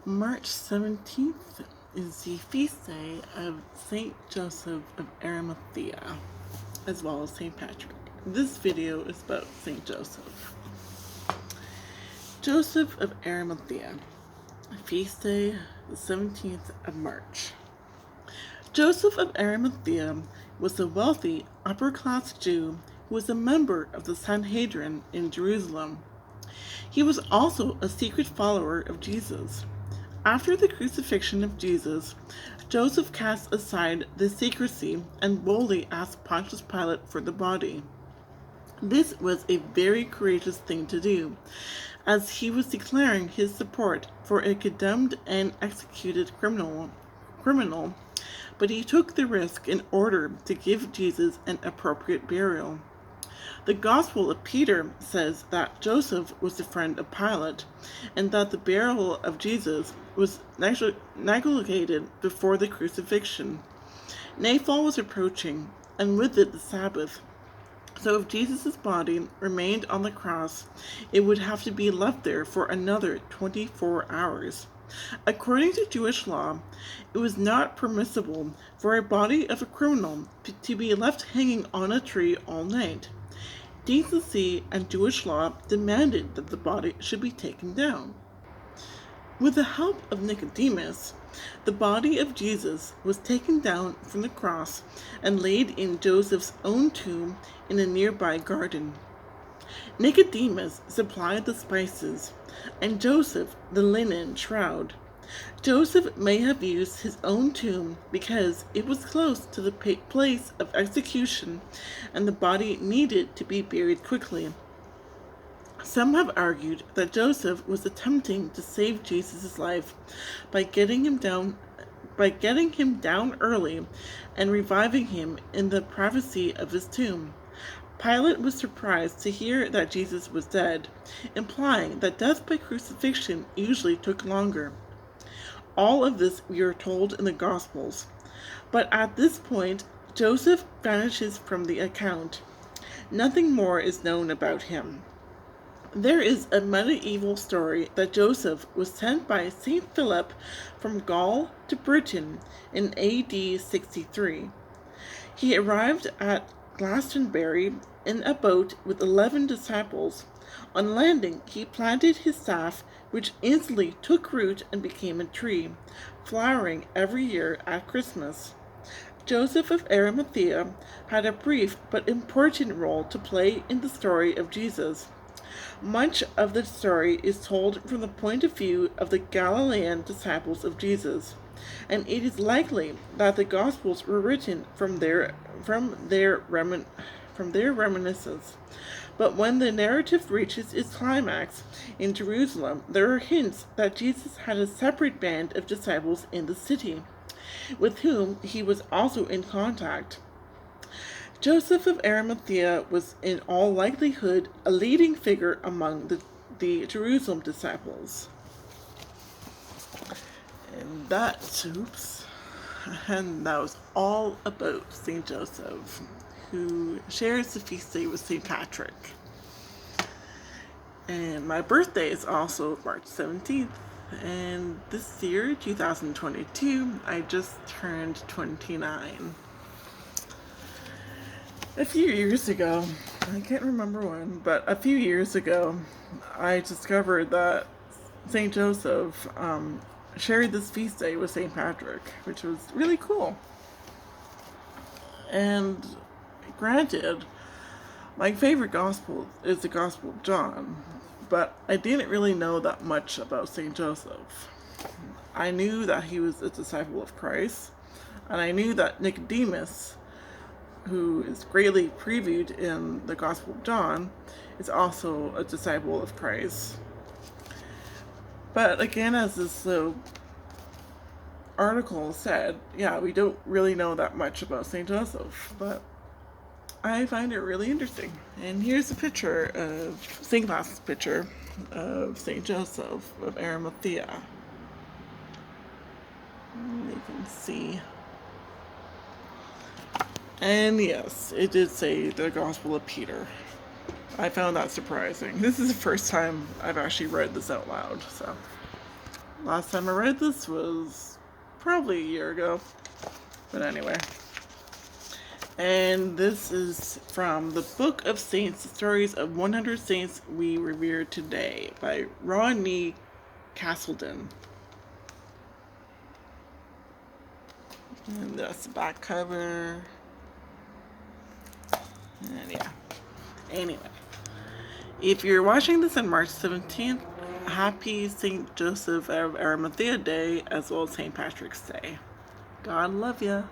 March 17th is the feast day of Saint Joseph of Arimathea, as well as Saint Patrick. This video is about Saint Joseph. Joseph of Arimathea, feast day, the 17th of March. Joseph of Arimathea was a wealthy, upper-class Jew who was a member of the Sanhedrin in Jerusalem. He was also a secret follower of Jesus. After the crucifixion of Jesus, Joseph cast aside the secrecy and boldly asked Pontius Pilate for the body. This was a very courageous thing to do, as he was declaring his support for a condemned and executed criminal, but he took the risk in order to give Jesus an appropriate burial. The Gospel of Peter says that Joseph was a friend of Pilate, and that the burial of Jesus was negotiated before the crucifixion. Nightfall was approaching, and with it the Sabbath. So if Jesus' body remained on the cross, it would have to be left there for another 24 hours. According to Jewish law, it was not permissible for a body of a criminal to be left hanging on a tree all night. Decency and Jewish law demanded that the body should be taken down. With the help of Nicodemus, the body of Jesus was taken down from the cross and laid in Joseph's own tomb in a nearby garden. Nicodemus supplied the spices, and Joseph the linen shroud. Joseph may have used his own tomb because it was close to the place of execution and the body needed to be buried quickly. Some have argued that Joseph was attempting to save Jesus' life by getting him down early and reviving him in the privacy of his tomb. Pilate was surprised to hear that Jesus was dead, implying that death by crucifixion usually took longer. All of this we are told in the Gospels. But at this point, Joseph vanishes from the account. Nothing more is known about him. There is a medieval story that Joseph was sent by St. Philip from Gaul to Britain in AD 63. He arrived at Glastonbury in a boat with 11 disciples. On landing, he planted his staff, which instantly took root and became a tree, flowering every year at Christmas. Joseph of Arimathea had a brief but important role to play in the story of Jesus. Much of the story is told from the point of view of the Galilean disciples of Jesus, and it is likely that the Gospels were written from their reminiscence. But when the narrative reaches its climax in Jerusalem, there are hints that Jesus had a separate band of disciples in the city, with whom he was also in contact. Joseph of Arimathea was in all likelihood a leading figure among the Jerusalem disciples. And that was all about St. Joseph, who shares the feast day with St. Patrick. And my birthday is also March 17th. And this year, 2022, I just turned 29. A few years ago, I can't remember when, but a few years ago, I discovered that St. Joseph shared this feast day with St. Patrick, which was really cool. And granted, my favorite gospel is the Gospel of John, but I didn't really know that much about St. Joseph. I knew that he was a disciple of Christ, and I knew that Nicodemus, who is greatly previewed in the Gospel of John, is also a disciple of Christ. But again, as this article said, we don't really know that much about St. Joseph, but I find it really interesting. And here's a picture of St. Glass's picture of St. Joseph of Arimathea. You can see. And yes, it did say the Gospel of Peter. I found that surprising. This is the first time I've actually read this out loud, so Last time I read this was probably a year ago. But anyway. And this is from the Book of Saints, the Stories of 100 Saints We Revere Today by Rodney Castleton. And that's the back cover. And yeah. Anyway. If you're watching this on March 17th, happy St. Joseph of Arimathea Day as well as St. Patrick's Day. God love ya.